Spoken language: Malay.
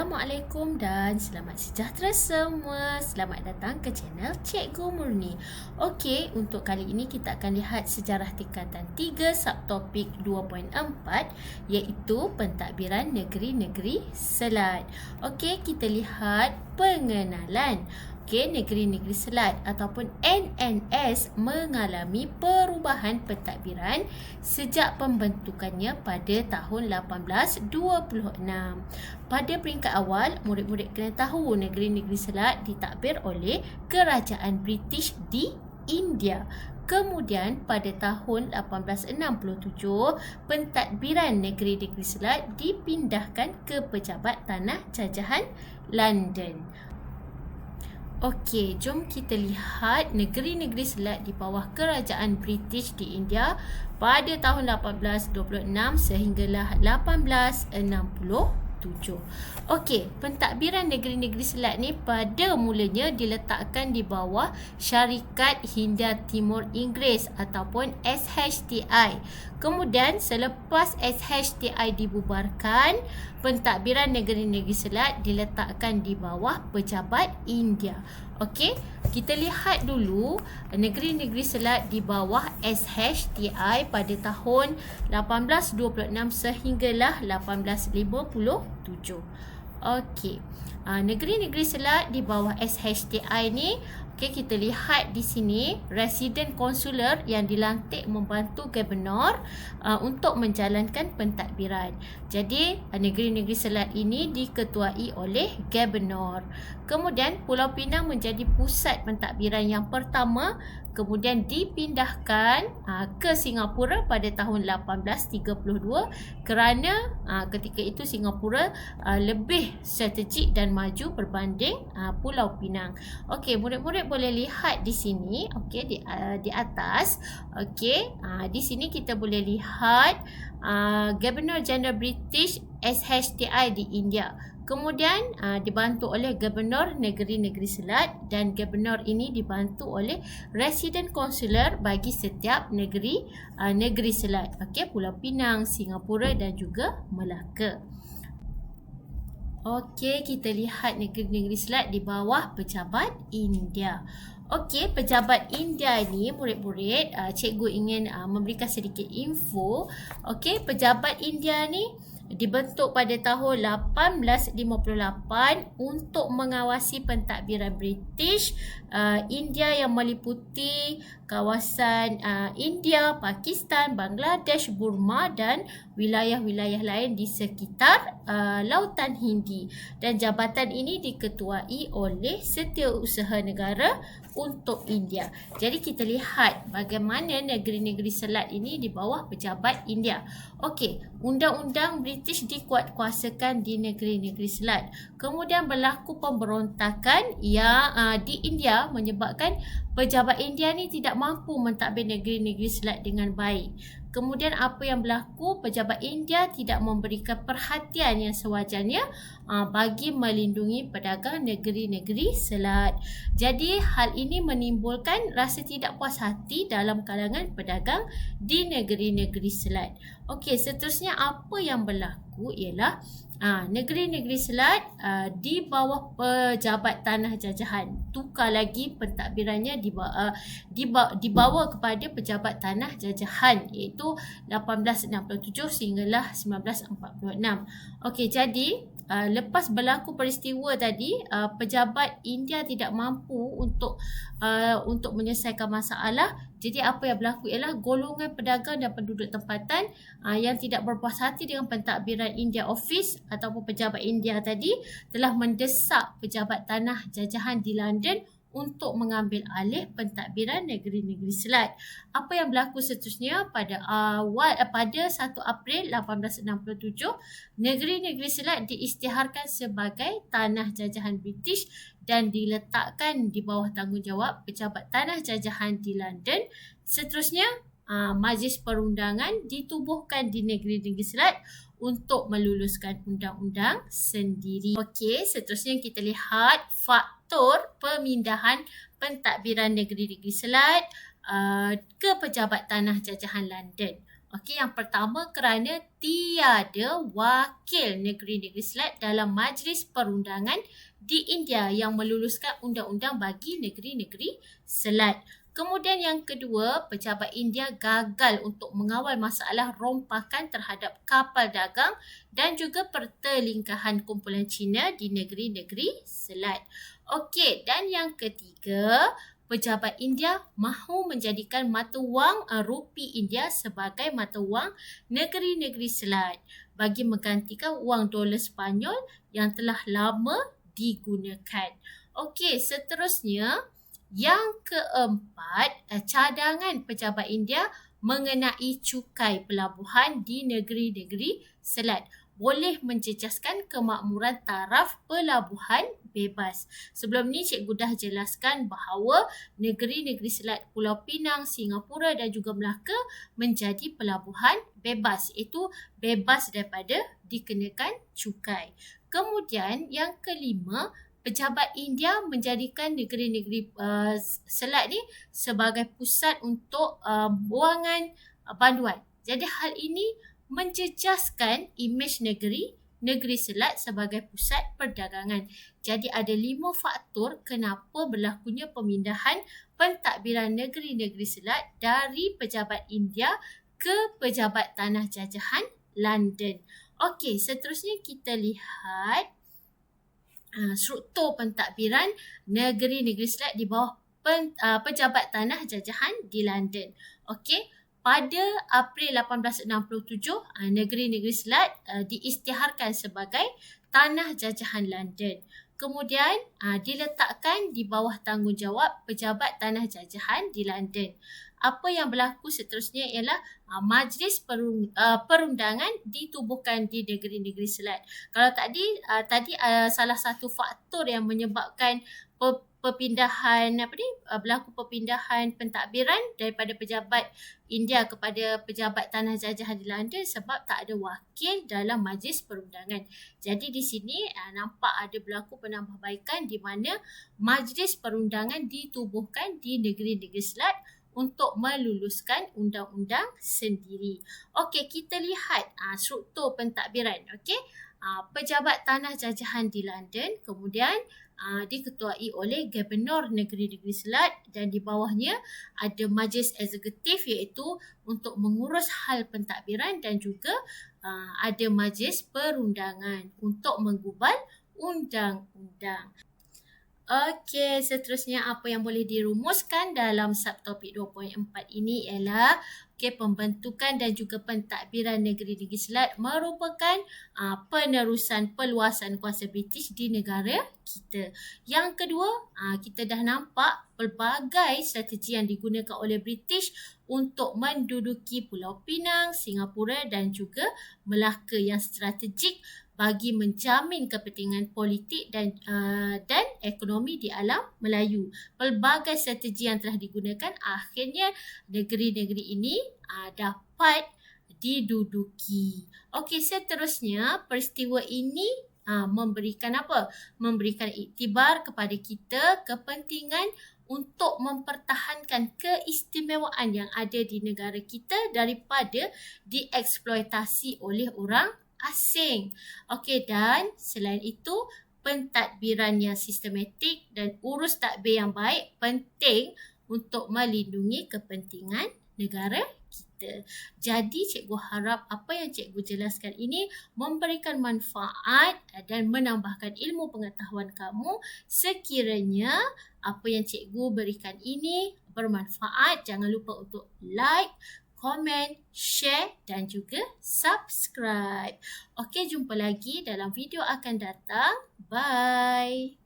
Assalamualaikum dan selamat sejahtera semua. Selamat datang ke channel Cikgu Murni. Okey, untuk kali ini kita akan lihat sejarah tingkatan 3 subtopik 2.4 iaitu pentadbiran negeri-negeri Selat. Okey, kita lihat pengenalan. Okey, negeri-negeri Selat ataupun NNS mengalami perubahan pentadbiran sejak pembentukannya pada tahun 1826. Pada peringkat awal, murid-murid kena tahu negeri-negeri Selat ditadbir oleh Kerajaan British di India. Kemudian pada tahun 1867, pentadbiran negeri-negeri Selat dipindahkan ke Pejabat Tanah Jajahan London. Okey, jom kita lihat negeri-negeri Selat di bawah Kerajaan British di India pada tahun 1826 sehinggalah 1867. Okey, pentadbiran negeri-negeri Selat ni pada mulanya diletakkan di bawah Syarikat Hindia Timur Inggeris ataupun SHTI. Kemudian selepas SHTI dibubarkan, pentadbiran negeri-negeri Selat diletakkan di bawah Pejabat India. Okey, kita lihat dulu negeri-negeri Selat di bawah SHTI pada tahun 1826 sehinggalah 1857. Okey, negeri-negeri Selat di bawah SHTI ni, okey, kita lihat di sini residen konsuler yang dilantik membantu Gubernur untuk menjalankan pentadbiran. Jadi negeri-negeri Selat ini diketuai oleh Gubernur. Kemudian Pulau Pinang menjadi pusat pentadbiran yang pertama, kemudian dipindahkan ke Singapura pada tahun 1832 kerana ketika itu Singapura lebih strategik dan maju berbanding Pulau Pinang. Okey, murid-murid boleh lihat di sini, okey, di atas. Okey, di sini kita boleh lihat Governor General British SHTI di India. Kemudian dibantu oleh Gubernur negeri-negeri Selat dan Gubernur ini dibantu oleh residen konsuler bagi setiap negeri Selat. Okey, Pulau Pinang, Singapura dan juga Melaka. Okey, kita lihat negeri-negeri Selat di bawah Pejabat India. Okey, Pejabat India ni murid-murid, cikgu ingin memberikan sedikit info. Okey, Pejabat India ni dibentuk pada tahun 1858 untuk mengawasi pentadbiran British India yang meliputi kawasan India, Pakistan, Bangladesh, Burma dan wilayah-wilayah lain di sekitar Lautan Hindi. Dan jabatan ini diketuai oleh Setiausaha Negara untuk India. Jadi kita lihat bagaimana negeri-negeri Selat ini di bawah Pejabat India. Okey, undang-undang British dikuatkuasakan di negeri-negeri Selat. Kemudian berlaku pemberontakan yang di India menyebabkan Pejabat India ni tidak mampu mentadbir negeri-negeri Selat dengan baik. Kemudian apa yang berlaku, Pejabat India tidak memberikan perhatian yang sewajarnya bagi melindungi pedagang negeri-negeri Selat. Jadi hal ini menimbulkan rasa tidak puas hati dalam kalangan pedagang di negeri-negeri Selat. Okey, seterusnya apa yang berlaku ialah negeri-negeri Selat di bawah Pejabat Tanah Jajahan. Tukar lagi pentadbirannya dibawa kepada Pejabat Tanah Jajahan iaitu 1867 sehinggalah 1946. Okey, jadi lepas berlaku peristiwa tadi, pejabat India tidak mampu untuk menyelesaikan masalah. Jadi apa yang berlaku ialah golongan pedagang dan penduduk tempatan yang tidak berpuas hati dengan pentadbiran India Office ataupun pejabat India tadi telah mendesak Pejabat Tanah Jajahan di London untuk mengambil alih pentadbiran negeri-negeri Selat. Apa yang berlaku seterusnya pada 1 April 1867, negeri-negeri Selat diisytiharkan sebagai tanah jajahan British dan diletakkan di bawah tanggungjawab Pejabat Tanah Jajahan di London. Seterusnya, Majlis Perundangan ditubuhkan di negeri-negeri Selat untuk meluluskan undang-undang sendiri. Okey, seterusnya kita lihat faktor pemindahan pentadbiran negeri-negeri Selat ke Pejabat Tanah Jajahan London. Okey, yang pertama kerana tiada wakil negeri-negeri Selat dalam Majlis Perundangan di India yang meluluskan undang-undang bagi negeri-negeri Selat. Kemudian yang kedua, pejabat India gagal untuk mengawal masalah rompakan terhadap kapal dagang dan juga pertelingkahan kumpulan Cina di negeri-negeri Selat. Okey, dan yang ketiga, pejabat India mahu menjadikan mata wang rupi India sebagai mata wang negeri-negeri Selat bagi menggantikan wang dolar Sepanyol yang telah lama digunakan. Okey, seterusnya yang keempat, cadangan pejabat India mengenai cukai pelabuhan di negeri-negeri Selat boleh menjejaskan kemakmuran taraf pelabuhan bebas. Sebelum ni cikgu dah jelaskan bahawa negeri-negeri Selat, Pulau Pinang, Singapura dan juga Melaka menjadi pelabuhan bebas, iaitu bebas daripada dikenakan cukai. Kemudian yang kelima, pejabat India menjadikan negeri-negeri Selat ni sebagai pusat untuk buangan banduan. Jadi hal ini menjejaskan imej negeri Selat sebagai pusat perdagangan. Jadi ada 5 faktor kenapa berlakunya pemindahan pentadbiran negeri-negeri Selat dari pejabat India ke pejabat tanah jajahan London. Okey, seterusnya kita lihat struktur pentadbiran negeri-negeri Selat di bawah pejabat tanah jajahan di London. Okey, pada April 1867, negeri-negeri Selat diisytiharkan sebagai tanah jajahan London. Kemudian diletakkan di bawah tanggungjawab pejabat tanah jajahan di London. Apa yang berlaku seterusnya ialah majlis perundangan ditubuhkan di negeri-negeri Selat. Kalau tadi salah satu faktor yang menyebabkan berlaku perpindahan pentadbiran daripada pejabat India kepada pejabat tanah jajahan di London sebab tak ada wakil dalam majlis perundangan. Jadi di sini nampak ada berlaku penambahbaikan di mana majlis perundangan ditubuhkan di negeri-negeri Selat untuk meluluskan undang-undang sendiri. Okey, kita lihat struktur pentadbiran. Okey, pejabat tanah jajahan di London, kemudian diketuai oleh Gubernur negeri-negeri Selat dan di bawahnya ada majlis eksekutif iaitu untuk mengurus hal pentadbiran dan juga ada majlis perundangan untuk menggubal undang-undang. Okey, seterusnya apa yang boleh dirumuskan dalam subtopik 2.4 ini ialah pembentukan dan juga pentadbiran negeri-negeri Selat merupakan penerusan peluasan kuasa British di negara kita. Yang kedua, kita dah nampak pelbagai strategi yang digunakan oleh British untuk menduduki Pulau Pinang, Singapura dan juga Melaka yang strategik bagi menjamin kepentingan politik dan ekonomi di alam Melayu. Pelbagai strategi yang telah digunakan akhirnya negeri-negeri ini dapat diduduki. Okey, seterusnya peristiwa ini memberikan apa? Memberikan iktibar kepada kita kepentingan untuk mempertahankan keistimewaan yang ada di negara kita daripada dieksploitasi oleh orang asing. Okey, dan selain itu pentadbiran yang sistematik dan urus tadbir yang baik penting untuk melindungi kepentingan negara kita. Jadi cikgu harap apa yang cikgu jelaskan ini memberikan manfaat dan menambahkan ilmu pengetahuan kamu. Sekiranya apa yang cikgu berikan ini bermanfaat, jangan lupa untuk like, komen, share dan juga subscribe. Okey, jumpa lagi dalam video akan datang. Bye.